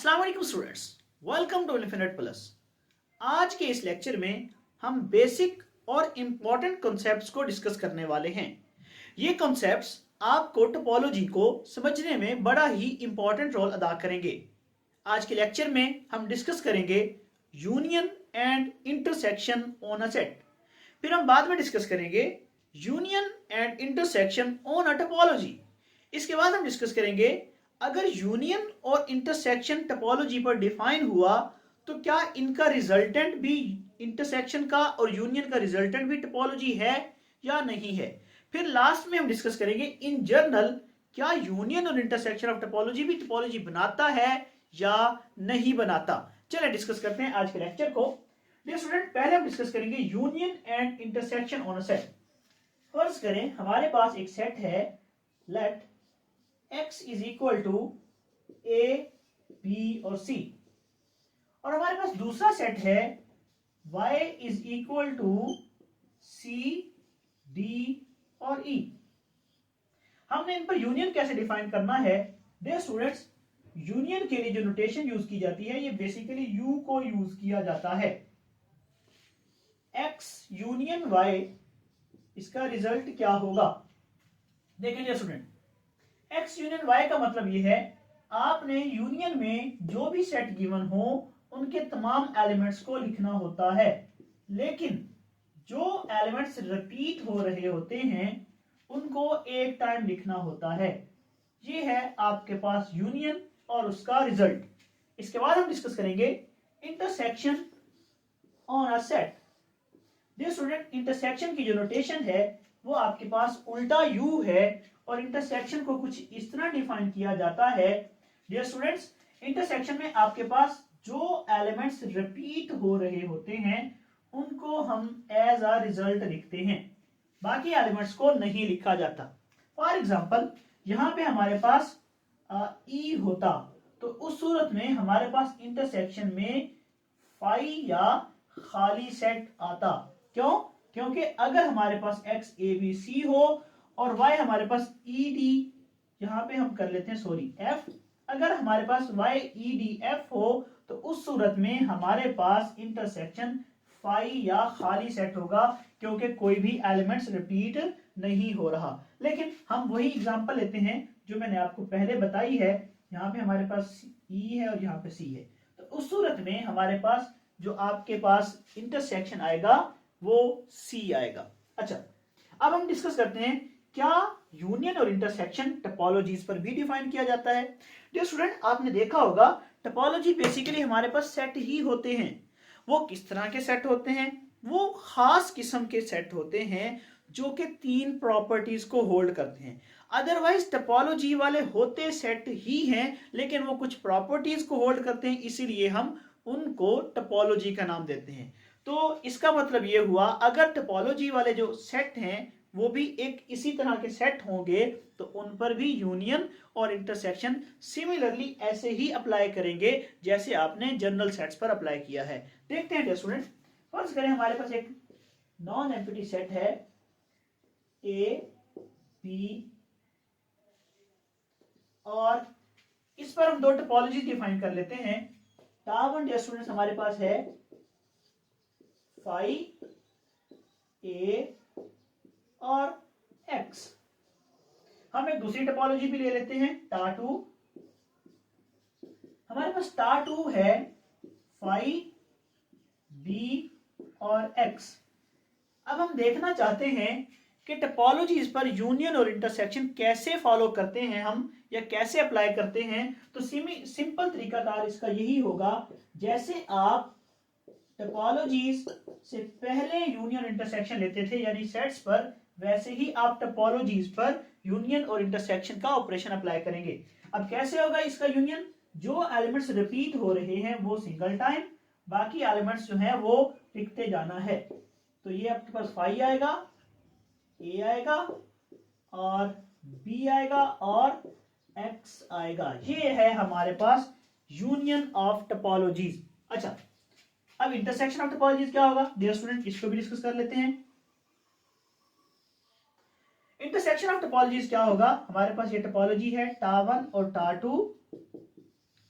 अस्सलाम वालेकुम students, welcome to Infinite Plus. आज के इस लेक्चर में हम बेसिक और इम्पॉर्टेंट कॉन्सेप्ट्स को डिस्कस करने वाले हैं। ये कॉन्सेप्ट्स आपको टोपोलॉजी को समझने में बड़ा ही इम्पॉर्टेंट रोल अदा करेंगे। आज के लेक्चर में हम डिस्कस करेंगे union and intersection on a set. फिर हम बाद में डिस्कस करेंगे union and intersection on a topology. इसके बाद हम डिस्कस करेंगे अगर यूनियन और इंटरसेक्शन टोपोलॉजी पर डिफाइन हुआ तो क्या इनका रिजल्टेंट भी इंटरसेक्शन का और यूनियन का रिजल्टेंट भी टोपोलॉजी है या नहीं है। फिर लास्ट में हम डिस्कस करेंगे इन जनरल क्या यूनियन और इंटरसेक्शन ऑफ टोपोलॉजी भी टोपोलॉजी बनाता है या नहीं बनाता। चलिए डिस्कस करते हैं आज के लेक्चर को। डियर स्टूडेंट, पहले हम डिस्कस करेंगे union and intersection on a set. फर्ज करें हमारे पास एक सेट है, let x is equal to A B और c, और हमारे पास दूसरा सेट है y is equal to c d और e। हमने इन पर यूनियन कैसे डिफाइन करना है। डियर स्टूडेंट्स, यूनियन के लिए जो नोटेशन यूज की जाती है ये बेसिकली u को यूज किया जाता है। x यूनियन y, इसका रिजल्ट क्या होगा। देखें dear student, x union y का मतलब ये है आपने यूनियन में जो भी सेट गिवन हो उनके तमाम एलिमेंट्स को लिखना होता है, लेकिन जो एलिमेंट्स रिपीट हो रहे होते हैं उनको एक टाइम लिखना होता है। ये है आपके पास यूनियन और उसका रिजल्ट। इसके बाद हम डिस्कस करेंगे intersection on a set. Dear student, intersection की जो नोटेशन है वो आपके पास उल्टा u है और इंटरसेक्शन को कुछ इस तरह डिफाइन किया जाता है। डियर स्टूडेंट्स, इंटरसेक्शन में आपके पास जो एलिमेंट्स रिपीट हो रहे होते हैं उनको हम एज अ रिजल्ट लिखते हैं, बाकी एलिमेंट्स को नहीं लिखा जाता। फॉर एग्जांपल यहाँ पे हमारे पास ई होता तो उस सूरत में हमारे पास इंटरसेक्शन में फाई या खाली सेट आता। क्यों? क्योंकि अगर हमारे पास x a b c हो और y हमारे पास e d, यहाँ पे हम कर लेते हैं सॉरी f, अगर हमारे पास y e d f हो तो उस सूरत में हमारे पास इंटरसेक्शन फाई या खाली सेट होगा, क्योंकि कोई भी एलिमेंट्स रिपीट नहीं हो रहा। लेकिन हम वही एग्जांपल लेते हैं जो मैंने आपको पहले बताई है। यहाँ पे हमारे पास e है और यहाँ पे c है, तो उस सूरत में हमारे पास जो आपके पास इंटरसेक्शन आएगा वो C आएगा। अच्छा, अब हम डिस्कस करते हैं क्या यूनियन और इंटरसेक्शन टोपोलॉजीज पर भी डिफाइन किया जाता है। डियर स्टूडेंट, आपने देखा होगा टोपोलॉजी बेसिकली हमारे पास सेट ही होते हैं। वो किस तरह के सेट होते हैं? वो खास किस्म के सेट होते हैं जो कि तीन प्रॉपर्टीज को होल्ड करते हैं। अदरवाइज टोपोलॉजी वाले होते सेट ही हैं लेकिन वो कुछ प्रॉपर्टीज को होल्ड करते हैं, इसीलिए हम उनको टोपोलॉजी का नाम देते हैं। तो इसका मतलब ये हुआ अगर टोपोलॉजी वाले जो सेट हैं वो भी एक इसी तरह के सेट होंगे तो उन पर भी यूनियन और इंटरसेक्शन सिमिलरली ऐसे ही अप्लाई करेंगे जैसे आपने जनरल सेट्स पर अप्लाई किया है। देखते हैं डियर स्टूडेंट, फर्ज करें हमारे पास एक नॉन एम्प्टी सेट है ए बी और इस पर हम दो टोपोलॉजी डिफाइन कर लेते हैं। टावन डियर स्टूडेंट्स हमारे पास है फाई ए और x। हम एक दूसरी टोपोलॉजी भी ले लेते हैं टा2। हमारे पास टा2 है फाई बी और x। अब हम देखना चाहते हैं कि टोपोलॉजीज पर यूनियन और इंटरसेक्शन कैसे फॉलो करते हैं हम या कैसे अप्लाई करते हैं। तो सिंपल तरीकाकार इसका यही होगा, जैसे आप टोपोलॉजीज से पहले यूनियन इंटरसेक्शन लेते थे यानी सेट्स पर, वैसे ही आप टोपोलॉजीज पर यूनियन और इंटरसेक्शन का ऑपरेशन अप्लाई करेंगे। अब कैसे होगा इसका यूनियन? जो एलिमेंट्स रिपीट हो रहे हैं वो सिंगल टाइम, बाकी एलिमेंट्स जो है वो लिखते जाना है। तो ये आपके पास फाई आएगा, ए आएगा और बी आएगा और एक्स आएगा। ये है हमारे पास यूनियन ऑफ टोपोलॉजीज। अच्छा, अब इंटरसेक्शन ऑफ टोपोलॉजीज क्या होगा डियर स्टूडेंट, इसको भी डिस्कस कर लेते हैं। इंटरसेक्शन ऑफ टोपोलॉजीज क्या होगा? हमारे पास ये टोपोलॉजी है टा1 और टा2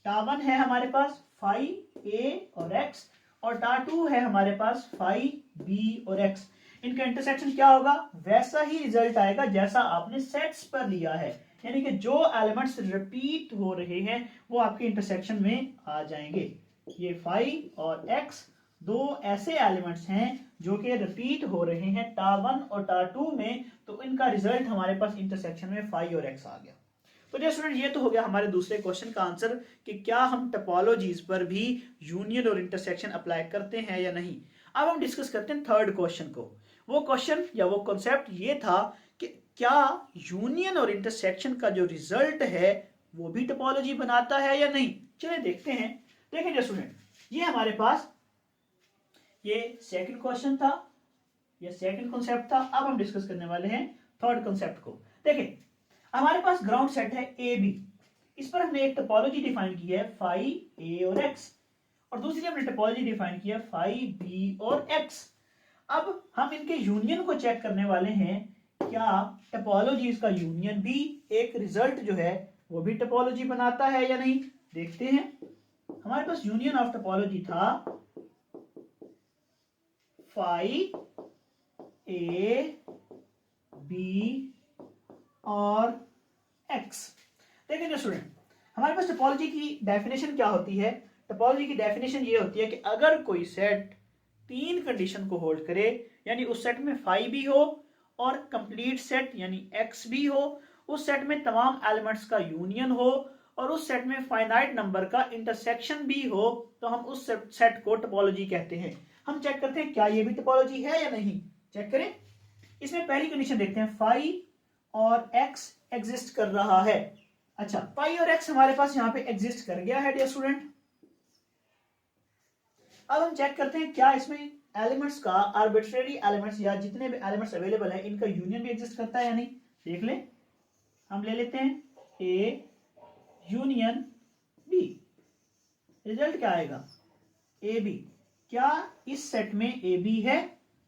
टा 1 है हमारे पास फाई ए और एक्स, और टा 2 है हमारे पास फाई बी और एक्स। इनका इंटरसेक्शन क्या होगा, वैसा ही रिजल्ट आएगा जैसा आपने सेट्स पर लिया है, यानी कि जो एलिमेंट्स रिपीट हो रहे हैं वो आपके इंटरसेक्शन में आ जाएंगे। ये फाई और एक्स दो ऐसे एलिमेंट्स हैं जो कि रिपीट हो रहे हैं टा 1 और टा 2 में, तो इनका रिजल्ट हमारे पास इंटरसेक्शन में फाई और एक्स आ गया। तो डियर स्टूडेंट, ये तो हो गया हमारे दूसरे क्वेश्चन का आंसर कि क्या हम टोपोलॉजीज पर भी यूनियन और इंटरसेक्शन अप्लाई करते हैं या नहीं। अब हम डिस्कस करते हैं थर्ड क्वेश्चन को। वो क्वेश्चन या वो कॉन्सेप्ट ये था कि क्या यूनियन और इंटरसेक्शन का जो रिजल्ट है वो भी टोपोलॉजी बनाता है या नहीं। चलिए देखते हैं। देखें डियर स्टूडेंट, ये हमारे पास ये सेकंड क्वेश्चन था, ये सेकंड कॉन्सेप्ट था। अब हम डिस्कस करने वाले हैं थर्ड कॉन्सेप्ट को। देखें, हमारे पास ग्राउंड सेट है ए बी, इस पर हमने एक टोपोलॉजी डिफाइन की है फाई ए और एक्स, और दूसरी हमने टोपोलॉजी डिफाइन की है फाई बी और एक्स। अब हम इनके यूनियन को चेक करने वाले हैं, क्या टोपोलॉजीज का यूनियन भी एक रिजल्ट जो है वो भी टोपोलॉजी बनाता है या नहीं। देखते हैं। हमारे पास यूनियन ऑफ टोपोलॉजी था फाई ए बी और एक्स। देखिए स्टूडेंट, हमारे पास टोपोलॉजी की डेफिनेशन क्या होती है। टोपोलॉजी की डेफिनेशन ये होती है कि अगर कोई सेट तीन कंडीशन को होल्ड करे, यानी उस सेट में फाई भी हो और कंप्लीट सेट यानी एक्स भी हो, उस सेट में तमाम एलिमेंट्स का यूनियन हो, और उस सेट में फाइनाइट नंबर का इंटरसेक्शन भी हो, तो हम उस सेट को टोपोलॉजी कहते हैं। हम चेक करते हैं क्या ये भी टोपोलॉजी है या नहीं। चेक करें। इसमें पहली कंडीशन देखते हैं, फाई और एक्स एग्जिस्ट कर रहा है। अच्छा, फाई और एक्स हमारे पास यहां पे एग्जिस्ट कर गया है डियर स्टूडेंट। अब हम चेक करते हैं क्या इसमें एलिमेंट्स का आर्बिट्रेरी एलिमेंट्स या जितने भी एलिमेंट्स अवेलेबल है इनका यूनियन भी एग्जिस्ट करता है या नहीं। देख लें। हम ले लेते हैं ए यूनियन बी। रिजल्ट क्या आएगा, ए बी। क्या इस सेट में ए बी है,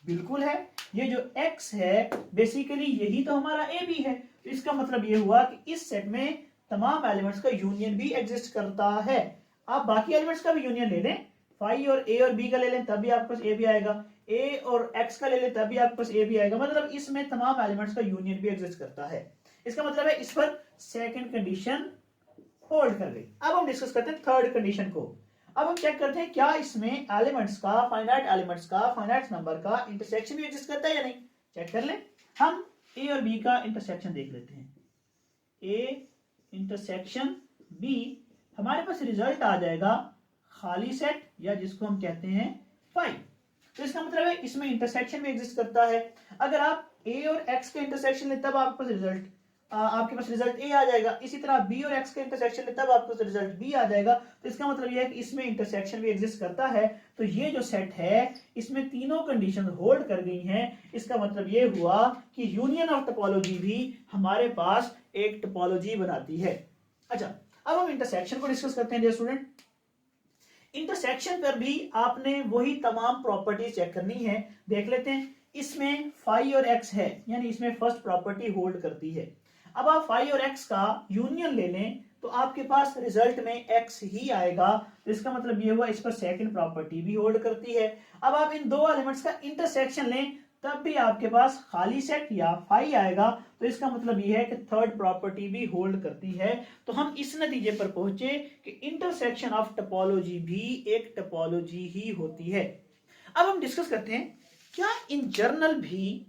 बिल्कुल है। ये जो x है बेसिकली यही तो हमारा ए बी है, तो इसका मतलब ये हुआ कि इस सेट में तमाम एलिमेंट्स का यूनियन भी एग्जिस्ट करता है। आप बाकी एलिमेंट्स का भी यूनियन ले लें, फाई और ए और बी का ले लें तब भी आपके पास ए बी आएगा, ए और एक्स का ले लें तब भी आपके पास ए बी आएगा, मतलब इसमें तमाम एलिमेंट्स का यूनियन भी एग्जिस्ट करता है। इसका मतलब है इस पर सेकंड कंडीशन होल्ड कर गई। अब हम डिस्कस करते हैं थर्ड कंडीशन को। अब हम चेक करते हैं क्या इसमें एलिमेंट्स का फाइनाइट नंबर का इंटरसेक्शन भी एग्जिस्ट करता है या नहीं। चेक कर लें। हम ए और बी का इंटरसेक्शन देख लेते हैं। ए इंटरसेक्शन बी, हमारे पास रिजल्ट आ जाएगा खाली सेट या जिसको हम कहते हैं फाई। तो इसका मतलब है इसमें इंटरसेक्शन भी एग्जिस्ट करता है। अगर आप ए और एक्स का इंटरसेक्शन लें तब आपके पास रिजल्ट ए आ जाएगा। इसी तरह बी और एक्स का इंटरसेक्शन ले तब आपको रिजल्ट बी आ जाएगा। तो इसका मतलब यह है कि इसमें इंटरसेक्शन भी एग्जिस्ट करता है। तो ये जो सेट है इसमें तीनों कंडीशन होल्ड कर गई हैं। इसका मतलब ये हुआ कि यूनियन ऑफ टोपोलॉजी भी हमारे पास एक टोपोलॉजी बनाती है। अच्छा, अब हम इंटरसेक्शन को डिस्कस करते हैं डियर स्टूडेंट। इंटरसेक्शन पर भी आपने वही तमाम प्रॉपर्टी चेक करनी है। देख लेते हैं। इसमें फाई और एक्स है, यानी इसमें फर्स्ट प्रॉपर्टी होल्ड करती है। अब आप फाई और एक्स का यूनियन ले लें तो आपके पास रिजल्ट में एक्स ही आएगा। तो इसका मतलब ये हुआ इस पर सेकंड प्रॉपर्टी भी होल्ड करती है। अब आप इन दो एलिमेंट्स का इंटरसेक्शन लें तब भी आपके पास खाली सेट या फाई आएगा। तो इसका मतलब यह है कि थर्ड प्रॉपर्टी भी होल्ड करती है। तो हम इस नतीजे पर पहुंचे कि इंटरसेक्शन ऑफ टोपोलॉजी भी एक टोपोलॉजी ही होती है। अब हम डिस्कस करते हैं क्या इन जर्नल भी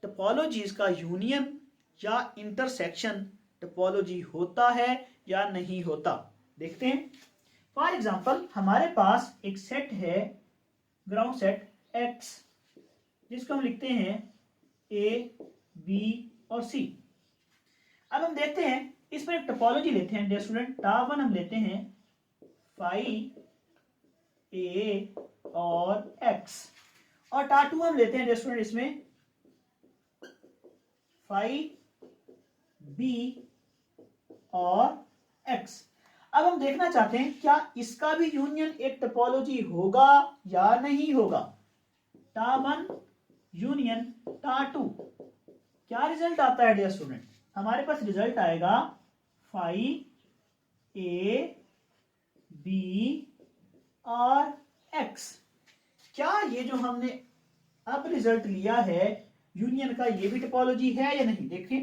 टोपोलॉजीज का यूनियन या इंटरसेक्शन टोपोलॉजी होता है या नहीं होता। देखते हैं। फॉर एग्जांपल हमारे पास एक सेट है ग्राउंड सेट एक्स, जिसको हम लिखते हैं ए बी और सी। अब हम देखते हैं इस पर एक टोपोलॉजी लेते हैं डियर स्टूडेंट। टा 1 हम लेते हैं फाई ए और एक्स, और टा 2 हम लेते हैं डियर स्टूडेंट इसमें फाई बी और एक्स। अब हम देखना चाहते हैं क्या इसका भी यूनियन एक टोपोलॉजी होगा या नहीं होगा। टा 1 यूनियन टा 2, क्या रिजल्ट आता है डियर स्टूडेंट। हमारे पास रिजल्ट आएगा फाई ए बी और एक्स। क्या ये जो हमने अब रिजल्ट लिया है यूनियन का, ये भी टोपोलॉजी है या नहीं? देखिए,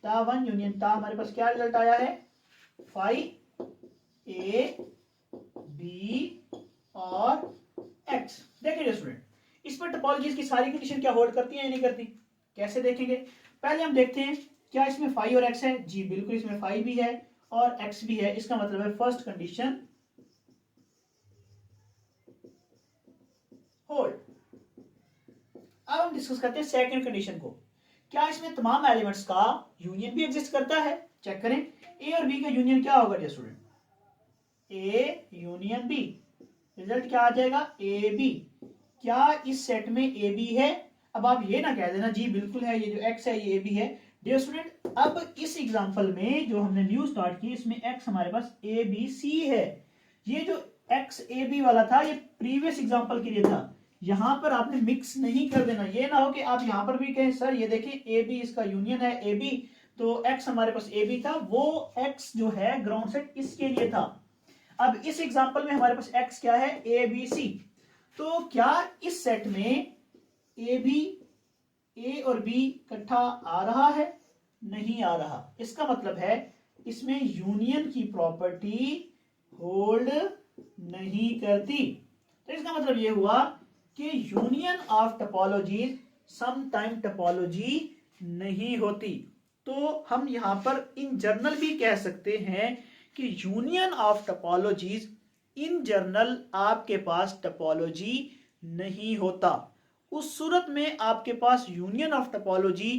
टा वन यूनियन टा, हमारे पास क्या रिजल्ट आया है? फाइव ए बी और एक्स। देखिए स्टूडेंट, इस पर टोपोलॉजीज की सारी कंडीशन क्या होल्ड करती है या नहीं करती? कैसे देखेंगे? पहले हम देखते हैं क्या इसमें फाइव और एक्स है। जी बिल्कुल, इसमें फाइव भी है और एक्स भी है। इसका मतलब है फर्स्ट कंडीशन होल्ड। अब हम डिस्कस करते हैं सेकंड कंडीशन को। क्या इसमें तमाम एलिमेंट्स का यूनियन भी एग्जिस्ट करता है? चेक करें, ए और बी का यूनियन क्या होगा dear student? A union B. Result क्या आ जाएगा? A B. क्या इस सेट में ए बी है? अब आप ये ना कह देना जी बिल्कुल है, ये जो एक्स है ये ए बी है। डियर स्टूडेंट, अब इस एग्जांपल में जो हमने न्यू स्टार्ट की, इसमें एक्स हमारे पास ए बी सी है। ये जो एक्स ए बी वाला था ये प्रीवियस एग्जांपल के लिए था। यहां पर आपने मिक्स नहीं कर देना। ये ना हो कि आप यहां पर भी कहें सर ये देखिए ए बी इसका यूनियन है ए बी, तो एक्स हमारे पास ए बी था, वो एक्स जो है ग्राउंड सेट इसके लिए था। अब इस एग्जांपल में हमारे पास एक्स क्या है? A B C. तो क्या इस सेट में ए बी, ए और बी इकट्ठा आ रहा है? नहीं आ रहा। इसका मतलब है इसमें यूनियन की प्रॉपर्टी होल्ड नहीं करती। तो इसका मतलब यह हुआ कि union of topologies sometime topology नहीं होती। तो हम यहां पर इन जनरल भी कह सकते हैं कि union of topologies in general आपके पास टोपोलॉजी नहीं होता। उस सूरत में आपके पास यूनियन ऑफ टोपोलॉजी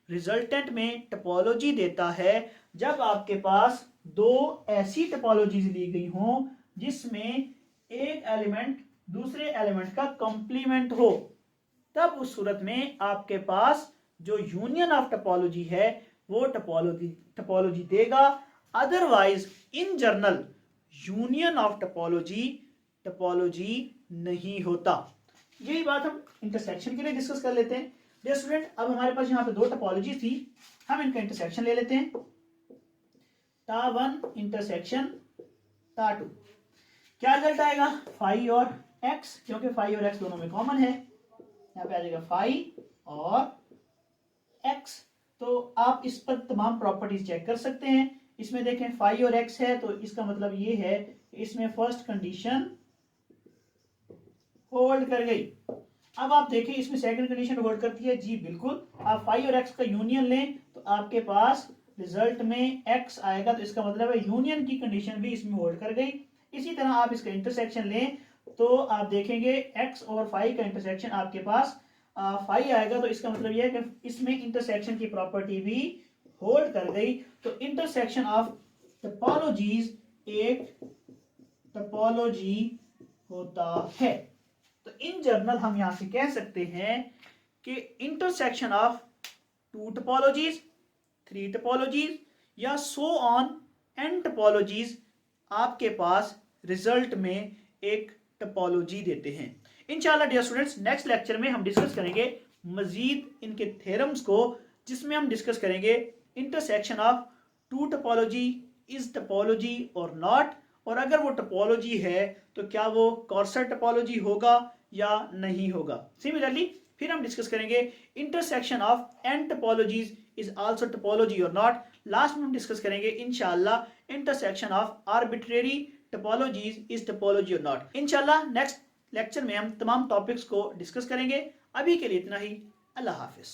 रिजल्टेंट में टोपोलॉजी देता है जब आपके पास दो ऐसी टोपोलॉजीज ली गई हों जिसमें एक एलिमेंट दूसरे एलिमेंट का कंप्लीमेंट हो। तब उस सूरत में आपके पास जो यूनियन ऑफ टोपोलॉजी है वो टोपोलॉजी देगा। Otherwise in general union of topology नहीं होता। यही बात हम इंटरसेक्शन के लिए डिस्कस कर लेते हैं। डियर स्टूडेंट, अब हमारे पास यहाँ पे दो टोपोलॉजी थी, हम इनका इंटरसेक्शन ले लेते हैं। टा वन इंटरसेक्शन टा टू। क्या रिजल्ट आएगा? फाइव और एक्स, क्योंकि फाइव और एक्स दोनों में कॉमन है। यहाँ पे आ जाएगा फाइव और एक्स। तो आप इस पर तमाम प्रॉपर्टीज चेक कर सकते हैं। इसमें देखें फाइव और एक्स है, तो इसका मतलब ये है इसमें फर्स्ट कंडीशन होल्ड कर गई। अब आप देखें इसमें सेकंड कंडीशन होल्ड करती है। जी बिल्कुल, आप फाइव और एक्स का यूनियन लें तो आपके पास रिजल्ट में एक्स आएगा, तो इसका मतलब है यूनियन की कंडीशन भी इसमें होल्ड कर गई। इसी तरह आप इसका इंटरसेक्शन लें तो आप देखेंगे एक्स और फाइव का इंटरसेक्शन आपके पास फाइव आएगा, तो इसका मतलब यह है कि इसमें इंटरसेक्शन की प्रॉपर्टी भी होल्ड कर गई। तो इंटरसेक्शन ऑफ टोपोलॉजीज एक टोपोलॉजी होता है। तो इन जनरल हम यहां से कह सकते हैं कि intersection of two topologies, three topologies या सो ऑन एन टोपोलॉजीज आपके पास रिजल्ट में एक टोपोलॉजी देते हैं। इंशाल्लाह डियर स्टूडेंट्स, नेक्स्ट लेक्चर में हम डिस्कस करेंगे मजीद इनके थ्योरम्स को, जिसमें हम डिस्कस करेंगे intersection of two topology, is topology और नॉट, और अगर वो टोपोलॉजी है तो क्या वो कॉर्सर टोपोलॉजी होगा या नहीं होगा। सिमिलरली फिर हम डिस्कस करेंगे intersection of N topologies is also topology और नॉट। लास्ट में हम डिस्कस करेंगे इंशाल्लाह intersection of arbitrary topologies is topology और नॉट। इंशाल्लाह नेक्स्ट लेक्चर में हम तमाम टॉपिक्स को डिस्कस करेंगे। अभी के लिए इतना ही। अल्लाह हाफिज।